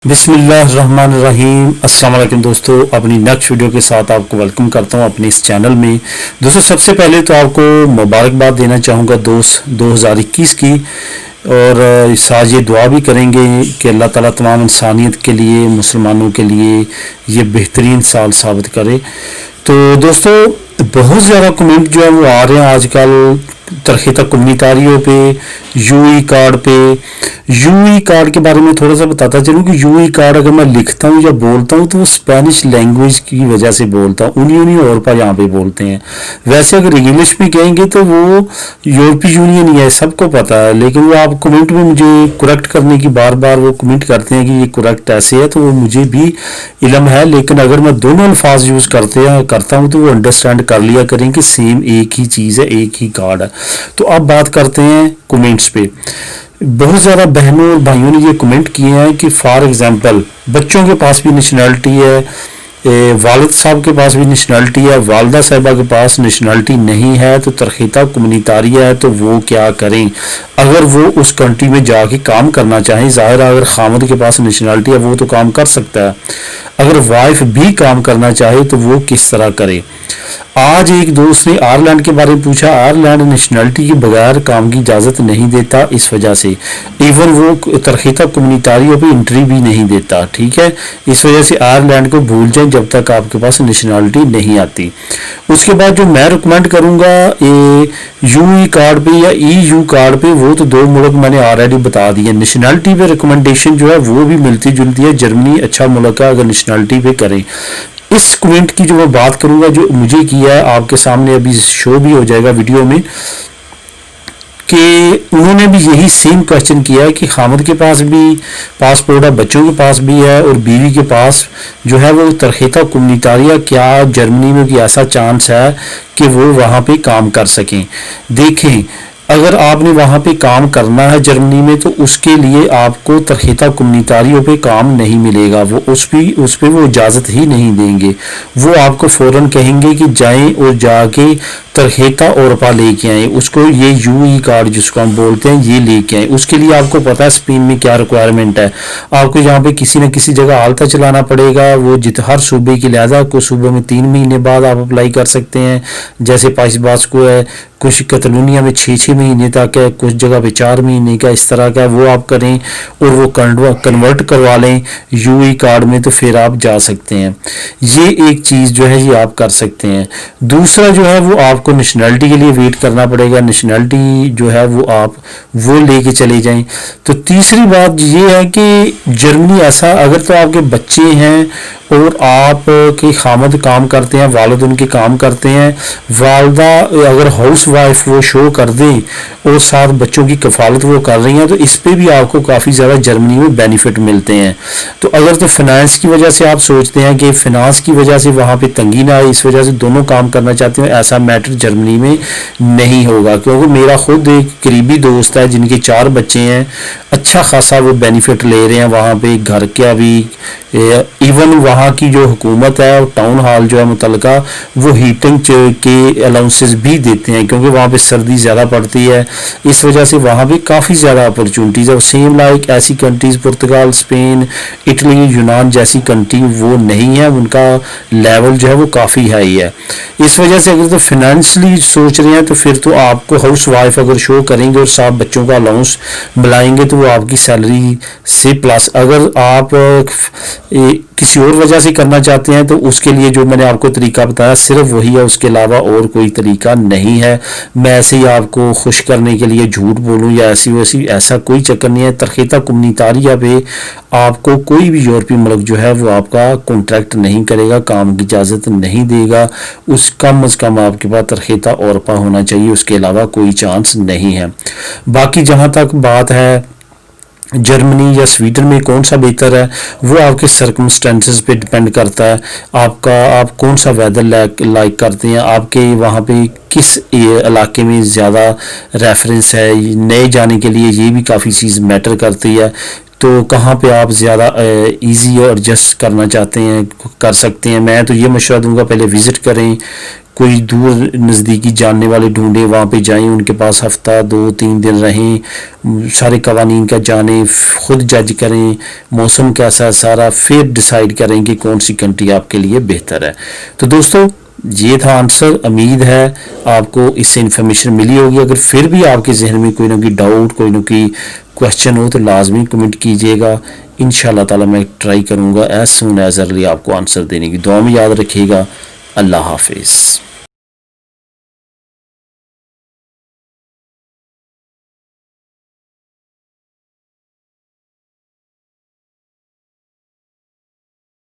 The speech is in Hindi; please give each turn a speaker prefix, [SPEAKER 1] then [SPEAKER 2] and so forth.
[SPEAKER 1] बिस्मिल्लाहिर्रहमानिर्रहीम। अस्सलाम वालेकुम दोस्तों, अपनी नेक्स्ट वीडियो के साथ आपको वेलकम करता हूं अपने इस चैनल में। दोस्तों, सबसे पहले तो आपको मुबारकबाद देना चाहूँगा दोस्त 2021 की, और साथ ये दुआ भी करेंगे कि अल्लाह ताला तमाम इंसानियत के लिए, मुसलमानों के लिए ये बेहतरीन साल साबित करे। तो दोस्तों, बहुत ज़्यादा कमेंट जो है वो आ रहे हैं आजकल तरखेता कम्युनिटारियों पे, यूई कार्ड पे। यूई कार्ड के बारे में थोड़ा सा बताता चलूँ कि यूई कार्ड अगर मैं लिखता हूँ या बोलता हूँ तो वो स्पेनिश लैंग्वेज की वजह से बोलता हूँ, उन्हीं और पर यहाँ पे बोलते हैं। वैसे अगर इंग्लिश में कहेंगे तो वो यूरोपीय यूनियन ही है, सबको पता है, लेकिन वो आप कमेंट में मुझे करेक्ट करने की बार बार वो कमेंट करते हैं कि ये करेक्ट ऐसे है, तो वो मुझे भी इल्म है। लेकिन अगर मैं दोनों अल्फाज यूज़ करता हूँ तो वो अंडरस्टैंड कर लिया करें कि सेम एक ही चीज़ है, एक ही कार्ड है। तो अब बात करते हैं कमेंट्स पे। बहुत ज़्यादा बहनों और भाइयों ने ये कमेंट किए हैं कि फॉर एग्जांपल बच्चों के पास भी नेशनलिटी है, वालिद साहब के पास भी नेशनलिटी है, वालदा साहिबा के पास नेशनलिटी नहीं है, तो तरखेता कम्युनिटारिया है, तो वो क्या करें अगर वो उस कंट्री में जाके काम करना चाहें। ज़ाहिर है अगर खामद के पास नेशनलिटी है वो तो काम कर सकता है, अगर वाइफ भी काम करना चाहे तो वो किस तरह करे। आज एक दोस्त ने आयरलैंड के बारे में पूछा। आयरलैंड नेशनलिटी के बगैर काम की इजाज़त नहीं देता, इस वजह से इवन वो तरखेता कम्युनिटारियों पे एंट्री भी नहीं देता। ठीक है, इस वजह से आयरलैंड को भूल जाए जब तक आपके पास नेशनलिटी नहीं आती। उसके बाद जो मैं रिकमेंड करूँगा यूई कार्ड पे या EU कार्ड पे, वो तो दो मुल्क मैंने ऑलरेडी बता दिए। नेशनलिटी पे रिकमेंडेशन जो है वो भी मिलती जुलती है। जर्मनी अच्छा मुल्क है अगर नेशनलिटी पे करें। इस कमेंट की जो मैं बात करूंगा जो मुझे किया है, आपके सामने अभी शो भी हो जाएगा वीडियो में, कि उन्होंने भी यही सेम क्वेश्चन किया है कि खामद के पास भी पासपोर्ट है, बच्चों के पास भी है, और बीवी के पास जो है वो तरखेता कम्युनिटारिया, क्या जर्मनी में भी ऐसा चांस है कि वो वहाँ पे काम कर सकें। देखें, अगर आपने वहाँ पे काम करना है जर्मनी में तो उसके लिए आपको तरखेता कम्युनिटारियों पे काम नहीं मिलेगा। वो उस पे वो इजाज़त ही नहीं देंगे। वो आपको फ़ौरन कहेंगे कि जाएं और जाके तरखेता औरपा लेके आएँ, उसको ये यूई कार्ड जिसको हम बोलते हैं ये लेके आएँ। उसके लिए आपको पता है स्पेन में क्या रिक्वायरमेंट है। आपको यहाँ पे किसी न किसी जगह आलता चलाना पड़ेगा। वो हर सूबे की लिहाजा कुछ सूबे में 3 महीने बाद आप अप्लाई कर सकते हैं, जैसे पाइस बास्को है, कुछ कतलूनिया में 6 महीने तक है, कुछ जगह पे 4 महीने का, इस तरह का वो आप करें और वो कन्वर्ट करवा लें यूई कार्ड में, तो फिर आप जा सकते हैं। ये एक चीज़ जो है ये आप कर सकते हैं। दूसरा जो है वो आपको नेशनलिटी के लिए वेट करना पड़ेगा। नेशनलिटी जो है वो आप वो लेके चले जाएं। तो तीसरी बात ये है कि जर्मनी ऐसा, अगर तो आपके बच्चे हैं और आप के खामद काम करते हैं, वालिद उनके काम करते हैं, वालदा अगर हाउस वाइफ वो शो कर दें और साथ बच्चों की कफालत वो कर रही हैं, तो इस पे भी आपको काफ़ी ज़्यादा जर्मनी में बेनिफिट मिलते हैं। तो अगर तो फाइनेंस की वजह से आप सोचते हैं कि फाइनेंस की वजह से वहाँ पे तंगी ना आए, इस वजह से दोनों काम करना चाहते हैं, ऐसा मैटर जर्मनी में नहीं होगा। क्योंकि मेरा खुद एक करीबी दोस्त है जिनके 4 बच्चे हैं, अच्छा खासा वो बेनिफिट ले रहे हैं वहाँ पे, घर का भी, इवन वहाँ की जो हुकूमत है और टाउन हॉल जो है मुतलका वो हीटिंग के अलाउंसेस भी देते हैं, क्योंकि वहाँ पे सर्दी ज़्यादा पड़ती है। इस वजह से वहाँ पे काफ़ी ज़्यादा अपॉर्चुनिटीज़ है। सेम लाइक ऐसी कंट्रीज़ पुर्तगाल, स्पेन, इटली, यूनान जैसी कंट्री वो नहीं है, उनका लेवल जो है वो काफ़ी हाई है। इस वजह से अगर तो फाइनेंशली सोच रहे हैं तो फिर तो आपको हाउस वाइफ अगर शो करेंगे और साथ बच्चों का अलाउंस मिलाएंगे तो वो आपकी सैलरी से प्लस, अगर आप किसी और वजह से करना चाहते हैं तो उसके लिए जो मैंने आपको तरीका बताया सिर्फ वही है, उसके अलावा और कोई तरीका नहीं है। मैं ऐसे ही आपको खुश करने के लिए झूठ बोलूं या ऐसी वैसी, ऐसा कोई चक्कर नहीं है। तरखेता कम्युनिटारिया पे आपको कोई भी यूरोपीय मुल्क जो है वो आपका कॉन्ट्रैक्ट नहीं करेगा, काम की इजाज़त नहीं देगा। उस कम अज़ कम आपके पास तरखेता औरपा होना चाहिए, उसके अलावा कोई चांस नहीं है। बाकी जहाँ तक बात है जर्मनी या स्वीडन में कौन सा बेहतर है, वो आपके सर्कमस्टेंसेस पे डिपेंड करता है। आप कौन सा वेदर लाइक करते हैं, आपके वहाँ पे किस इलाके में ज़्यादा रेफरेंस है। नए जाने के लिए ये भी काफ़ी चीज़ मैटर करती है। तो कहाँ पे आप ज़्यादा इजी और एडजस्ट करना चाहते हैं कर सकते हैं। मैं तो ये मशवरा दूंगा पहले विज़िट करें, कोई दूर नज़दीकी जानने वाले ढूंढें, वहाँ पे जाएं, उनके पास हफ्ता 2-3 दिन रहें, सारे कवानीन का जानें, खुद जज करें मौसम कैसा है सारा, फिर डिसाइड करें कि कौन सी कंट्री आपके लिए बेहतर है। तो दोस्तों ये था आंसर। उम्मीद है आपको इससे इन्फॉर्मेशन मिली होगी। अगर फिर भी आपके जहन में कोई ना कोई डाउट, कोई ना कोई क्वेश्चन हो तो लाजमी कमेंट कीजिएगा। इंशाल्लाह ताला मैं ट्राई करूँगा एज सून एज अर्ली आपको आंसर देने की। दुआ में याद रखिएगा। अल्लाह हाफिज़।